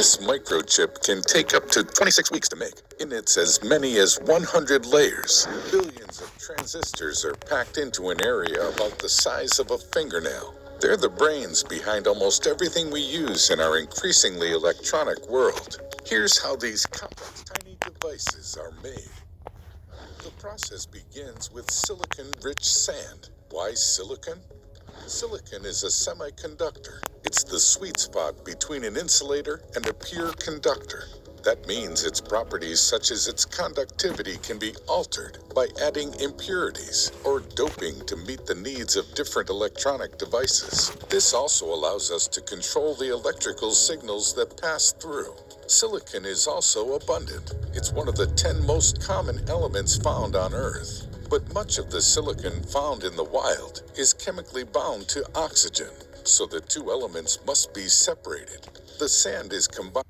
This microchip can take up to 26 weeks to make. In its as many as 100 layers, billions of transistors are packed into an area about the size of a fingernail. They're the brains behind almost everything we use in our increasingly electronic world. Here's how these complex tiny devices are made. The process begins with silicon-rich sand. Why silicon? Silicon is a semiconductor. It's the sweet spot between an insulator and a pure conductor. That means its properties, such as its conductivity, can be altered by adding impurities or doping to meet the needs of different electronic devices. This also allows us to control the electrical signals that pass through. Silicon is also abundant. It's one of the 10 most common elements found on Earth. But much of the silicon found in the wild is chemically bound to oxygen, so the two elements must be separated. The sand is combined.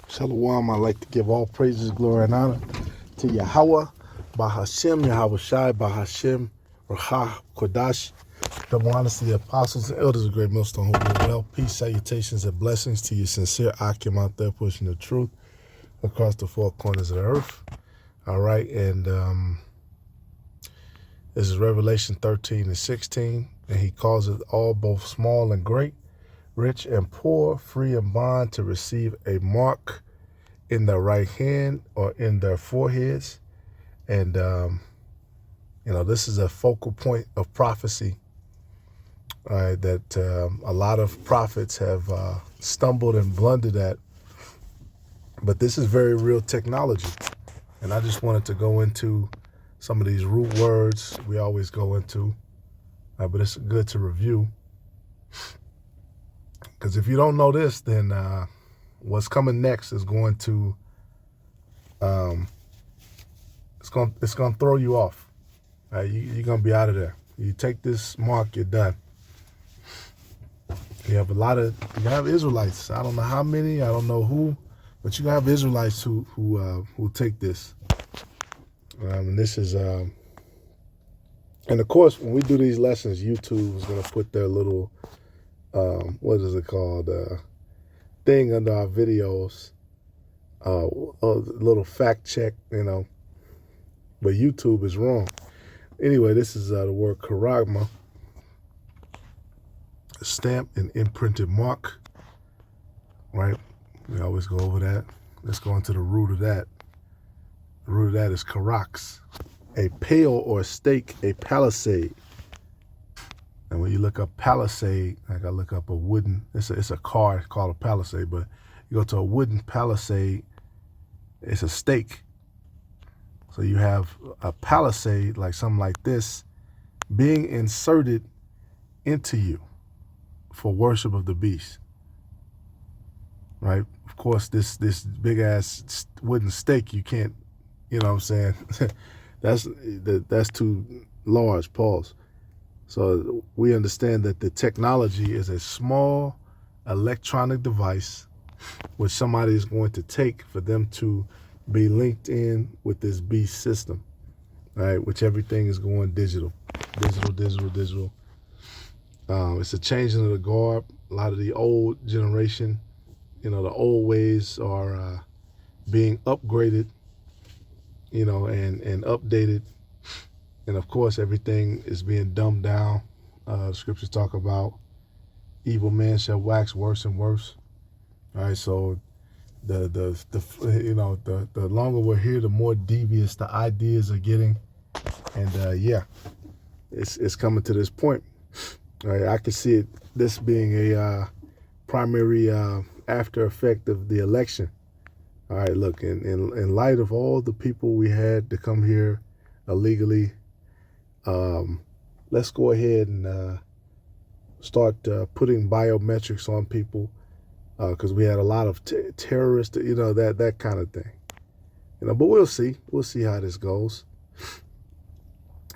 Shalom, I'd like to give all praises, glory, and honor to Yahweh, Bahashem, Yahweh Shai, Bahashem, Rahah, Kodash, double honors to the apostles and elders of Great Millstone, who do well. Peace, salutations, and blessings to you sincere Akim out there pushing the truth across the four corners of the earth. All right, and this is Revelation 13 and 16, and he calls it all, both small and great, rich and poor, free and bond, to receive a mark in their right hand or in their foreheads. And, this is a focal point of prophecy that a lot of prophets have stumbled and blundered at. But this is very real technology. And I just wanted to go into some of these root words we always go into, but it's good to review. Because if you don't know this, then what's coming next is going to it's going to throw you off. You're going to be out of there. You take this mark, you're done. You have Israelites. I don't know how many, I don't know who, but you have Israelites who take this. And this is and of course, when we do these lessons, YouTube is going to put their little what is it called, thing under our videos, a little fact check, but YouTube is wrong. Anyway, this is the word charagma, a stamped and imprinted mark, right? We always go over that. Let's go into the root of that. The root of that is karax, a pale or stake, a palisade. And when you look up palisade, like I look up a wooden, it's a car called a palisade, but you go to a wooden palisade, it's a stake. So you have a palisade, like something like this, being inserted into you for worship of the beast. Right? Of course, this big ass wooden stake, you can't, you know what I'm saying? That's too large, pause. So we understand that the technology is a small electronic device which somebody is going to take for them to be linked in with this beast system, right? Which everything is going digital. It's a changing of the guard. A lot of the old generation, the old ways are being upgraded, and updated. And of course, everything is being dumbed down. Scriptures talk about evil men shall wax worse and worse. All right, so the longer we're here, the more devious the ideas are getting, and it's coming to this point. All right, I can see this being a primary after effect of the election. All right, look, in light of all the people we had to come here illegally, let's go ahead and start putting biometrics on people, because we had a lot of terrorists, that kind of thing. But we'll see how this goes.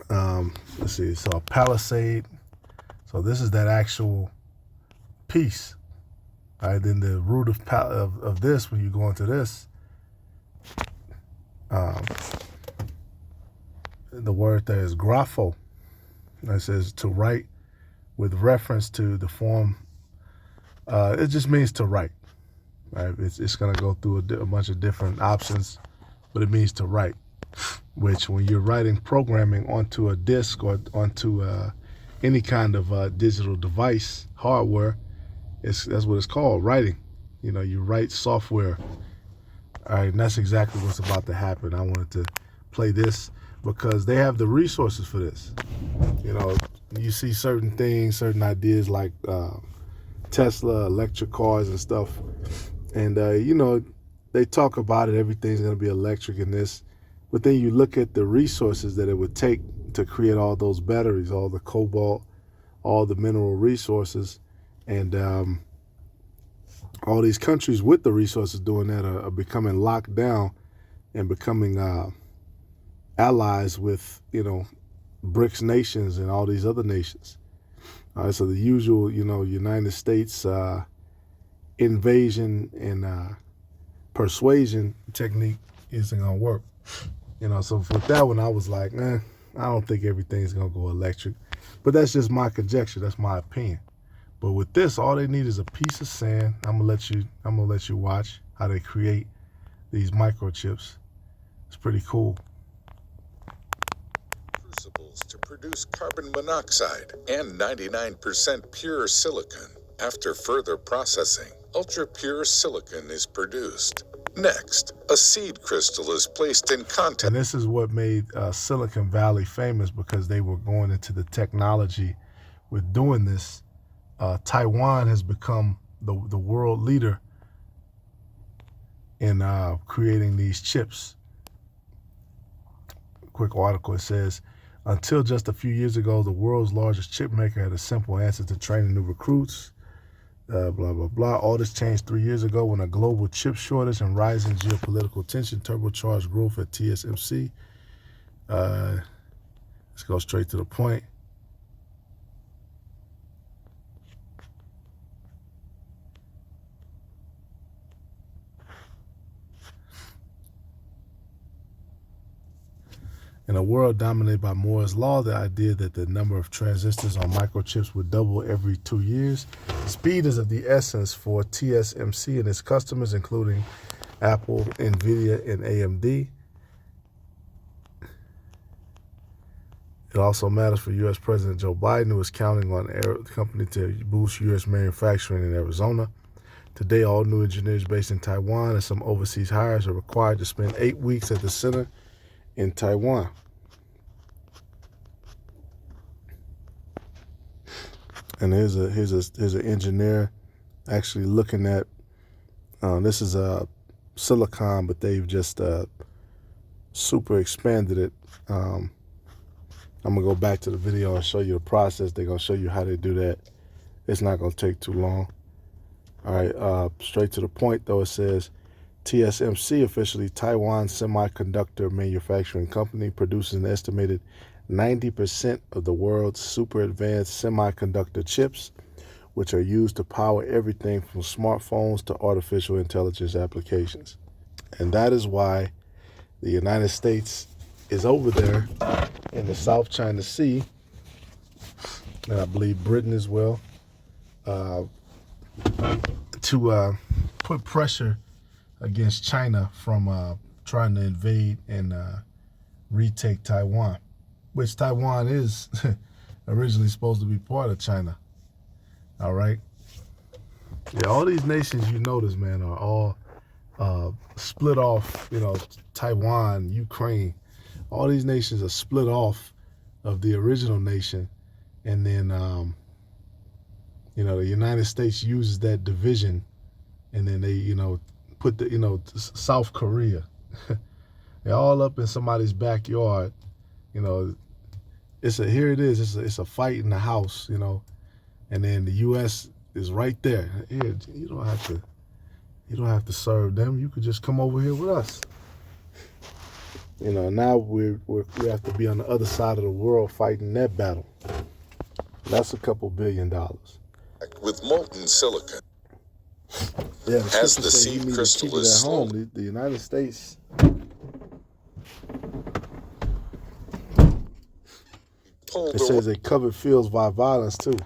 Let's see. So a palisade. So this is that actual piece. All right, then the root of this, when you go into this, the word there is Graphō. It says to write with reference to the form. It just means to write. right? It's going to go through a bunch of different options, but it means to write, which when you're writing programming onto a disk or onto any kind of digital device, hardware, that's what it's called, writing. You know, you write software. All right, and that's exactly what's about to happen. I wanted to play this because they have the resources for this. You know, you see certain things, certain ideas like Tesla, electric cars and stuff. And, you know, they talk about it, everything's going to be electric in this. But then you look at the resources that it would take to create all those batteries, all the cobalt, all the mineral resources. And all these countries with the resources doing that are becoming locked down and becoming allies with, you know, BRICS nations and all these other nations. All right, so the usual, you know, United States invasion and persuasion technique isn't gonna work. You know, so with that one, I was like, I don't think everything's gonna go electric. But that's just my conjecture. That's my opinion. But with this, all they need is a piece of sand. I'm gonna let you watch how they create these microchips. It's pretty cool. Crucibles to produce carbon monoxide and 99% pure silicon. After further processing, ultra-pure silicon is produced. Next, a seed crystal is placed in contact. And this is what made Silicon Valley famous, because they were going into the technology with doing this. Taiwan has become the world leader in creating these chips. Quick article, it says, until just a few years ago, the world's largest chip maker had a simple answer to training new recruits. Blah, blah, blah. All this changed 3 years ago when a global chip shortage and rising geopolitical tension turbocharged growth at TSMC. Let's go straight to the point. In a world dominated by Moore's law, the idea that the number of transistors on microchips would double every 2 years, speed is of the essence for TSMC and its customers, including Apple, NVIDIA, and AMD. It also matters for U.S. President Joe Biden, who is counting on the company to boost U.S. manufacturing in Arizona. Today, all new engineers based in Taiwan and some overseas hires are required to spend 8 weeks at the center in Taiwan. And here's an engineer actually looking at this is a silicon, but they've just super expanded it. I'm gonna go back to the video and show you the process. They're gonna show you how they do that. It's not gonna take too long. All right, straight to the point though. It says TSMC, officially Taiwan Semiconductor Manufacturing Company, produces an estimated 90% of the world's super advanced semiconductor chips, which are used to power everything from smartphones to artificial intelligence applications. And that is why the United States is over there in the South China Sea, and I believe Britain as well, to put pressure against China from trying to invade and retake Taiwan, which Taiwan is originally supposed to be part of China. All right. Yeah, all these nations you notice, man, are all split off. You know, Taiwan, Ukraine, all these nations are split off of the original nation, and then you know, the United States uses that division, and then they, put the, South Korea. They're all up in somebody's backyard. It's a fight in the house, and then the U.S. is right there. Here, you don't have to serve them. You could just come over here with us. Now we have to be on the other side of the world fighting that battle. That's a couple $1 billion. With molten silicon. Yeah, as the seed crystal is slowly. The United States. It says they covered fields by violence too.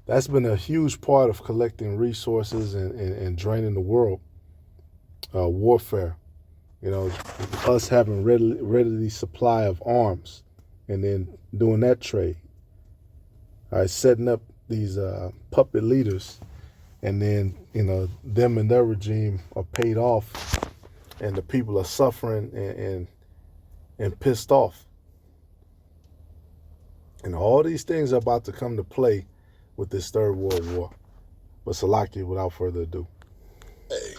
That's been a huge part of collecting resources and draining the world. warfare. You know, us having readily supply of arms, and then doing that trade. All right, setting up these puppet leaders, and then them and their regime are paid off, and the people are suffering and pissed off. And all these things are about to come to play with this Third World War. But Salaki, without further ado.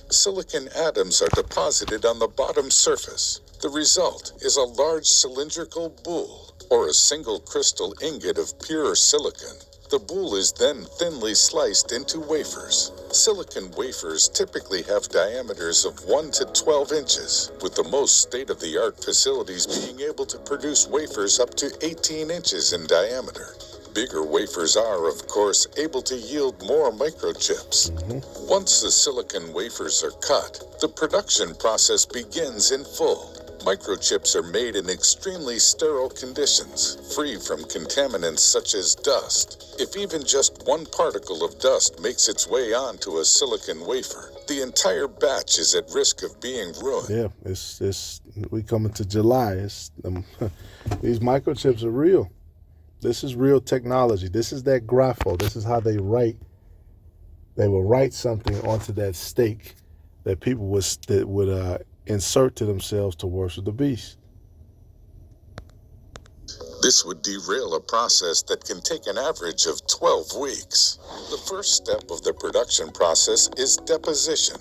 Silicon atoms are deposited on the bottom surface. The result is a large cylindrical boule, or a single crystal ingot of pure silicon. The boule is then thinly sliced into wafers. Silicon wafers typically have diameters of 1 to 12 inches, with the most state-of-the-art facilities being able to produce wafers up to 18 inches in diameter. Bigger wafers are, of course, able to yield more microchips. Once the silicon wafers are cut, the production process begins in full. Microchips are made in extremely sterile conditions, free from contaminants such as dust. If even just one particle of dust makes its way onto a silicon wafer, the entire batch is at risk of being ruined. Yeah, it's we coming to July. These microchips are real. This is real technology. This is that Graphō. This is how they will write something onto that stake that people would insert to themselves to worship the beast. This would derail a process that can take an average of 12 weeks. The first step of the production process is deposition.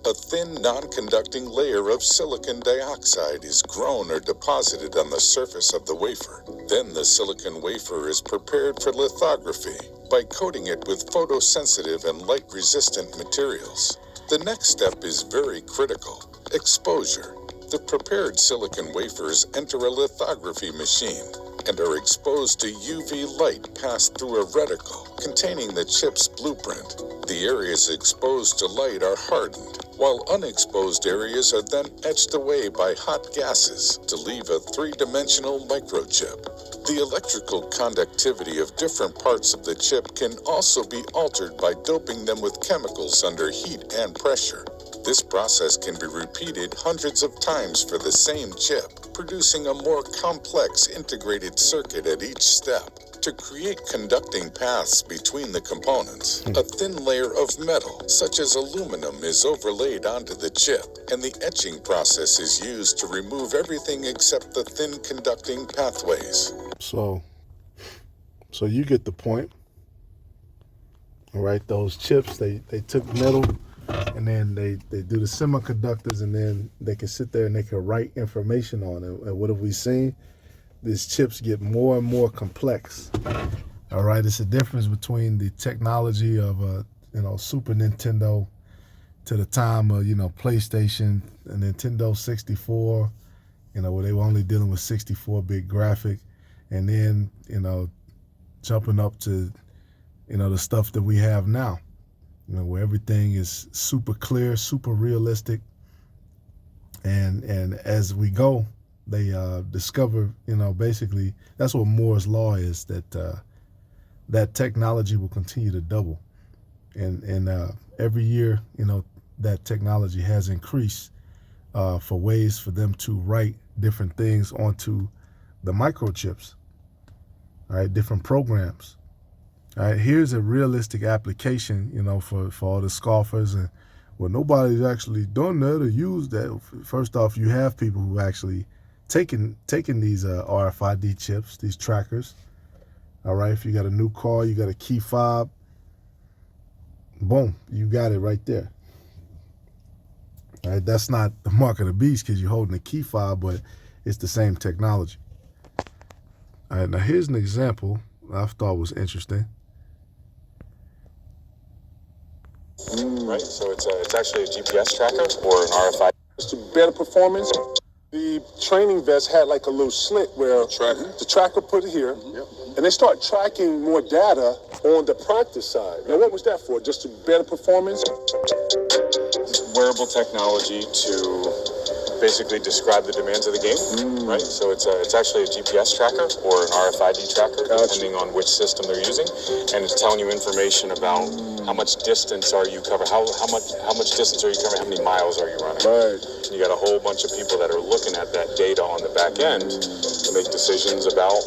A thin, non-conducting layer of silicon dioxide is grown or deposited on the surface of the wafer. Then the silicon wafer is prepared for lithography by coating it with photosensitive and light-resistant materials. The next step is very critical: exposure. The prepared silicon wafers enter a lithography machine and are exposed to UV light passed through a reticle containing the chip's blueprint. The areas exposed to light are hardened, while unexposed areas are then etched away by hot gases to leave a three-dimensional microchip. The electrical conductivity of different parts of the chip can also be altered by doping them with chemicals under heat and pressure. This process can be repeated hundreds of times for the same chip, producing a more complex integrated circuit at each step. To create conducting paths between the components, a thin layer of metal, such as aluminum, is overlaid onto the chip, and the etching process is used to remove everything except the thin conducting pathways. So you get the point. All right, those chips, they took metal, and then they do the semiconductors, and then they can sit there and they can write information on it. And what have we seen? These chips get more and more complex. All right, it's a difference between the technology of Super Nintendo to the time of PlayStation and Nintendo 64, where they were only dealing with 64-bit graphic, and then jumping up to the stuff that we have now, where everything is super clear, super realistic, and as we go, they discover, basically that's what Moore's law is, that technology will continue to double, and every year, that technology has increased for ways for them to write different things onto the microchips. All right, different programs. All right, here's a realistic application, for all the scoffers and nobody's actually done that or used that. First off, you have people who actually taken these RFID chips, these trackers. All right, if you got a new car, you got a key fob, boom, you got it right there. All right, that's not the mark of the beast because you're holding a key fob, but it's the same technology. All right, now here's an example I thought was interesting. Right, so it's actually a GPS tracker or an RFID. To better performance, the training vest had like a little slit where the tracker put it here, and they start tracking more data on the practice side. Now, what was that for? Just to better performance? Wearable technology to basically describe the demands of the game, right? So it's actually a GPS tracker or an RFID tracker, depending on which system they're using, and it's telling you information about how much distance are you covering, how much distance are you covering, how many miles are you running. Right. You got a whole bunch of people that are looking at that data on the back end to make decisions about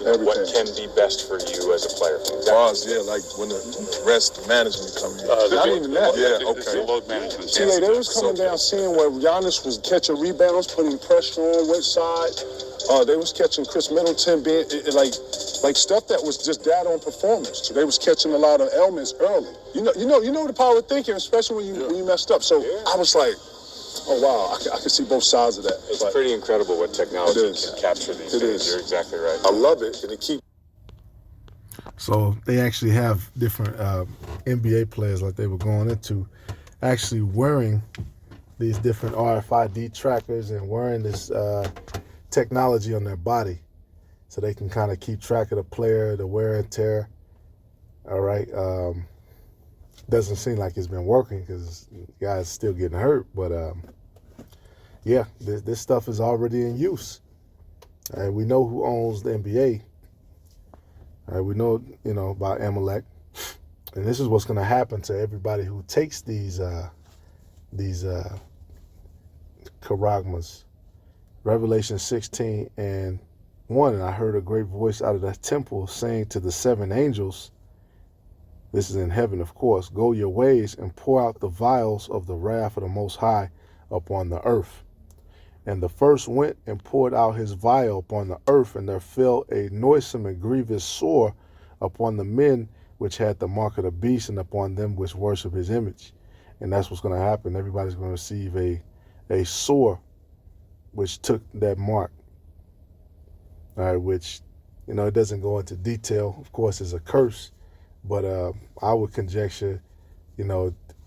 what can be best for you as a player. Bars, yeah, like when the rest management comes in. Not even that. Yeah, It's the okay. load management. See, they was coming down seeing where Giannis was catching rebounds, putting pressure on which side. They was catching Chris Middleton being like stuff that was just data on performance. So they was catching a lot of elements early. You know the power of thinking, especially when you messed up. So I was like, oh wow, I can see both sides of that. It's pretty incredible what technology can capture these things. You're exactly right. I love it, and it keeps. So they actually have different NBA players, like they were going into, actually wearing these different RFID trackers and wearing this technology on their body, so they can kind of keep track of the player, the wear and tear. All right. Doesn't seem like it's been working because guys still getting hurt, but yeah, this stuff is already in use. And we know who owns the NBA. We know, about Amalek, and this is what's going to happen to everybody who takes these charagmas. Revelation 16:1, and I heard a great voice out of the temple saying to the 7 angels, this is in heaven, of course, go your ways and pour out the vials of the wrath of the Most High upon the earth. And the first went and poured out his vial upon the earth, and there fell a noisome and grievous sore upon the men which had the mark of the beast, and upon them which worship his image. And that's what's going to happen. Everybody's going to receive a sore which took that mark. All right, which, it doesn't go into detail. Of course, is a curse. But I would conjecture,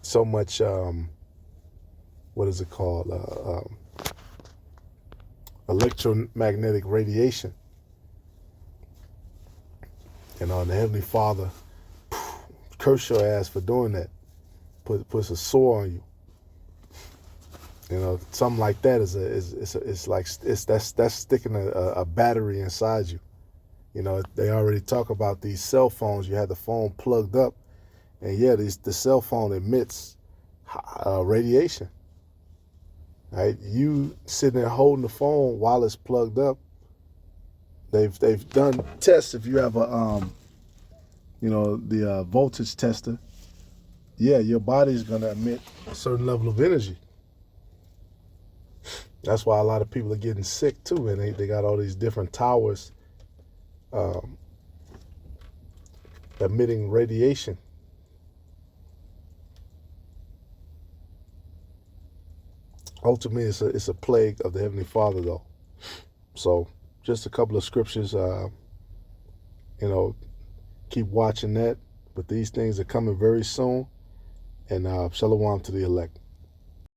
so much, what is it called? Electromagnetic radiation. And the Heavenly Father curse your ass for doing that. Puts a sore on you. Something like that that's sticking a battery inside you. They already talk about these cell phones. You have the phone plugged up, and yeah, the cell phone emits radiation. Right? You sitting there holding the phone while it's plugged up. They've done tests. If you have the voltage tester, yeah, your body's gonna emit a certain level of energy. That's why a lot of people are getting sick too, and they got all these different towers emitting radiation. Ultimately, it's a plague of the Heavenly Father, though. So, just a couple of scriptures. Keep watching that. But these things are coming very soon. And shalom to the elect.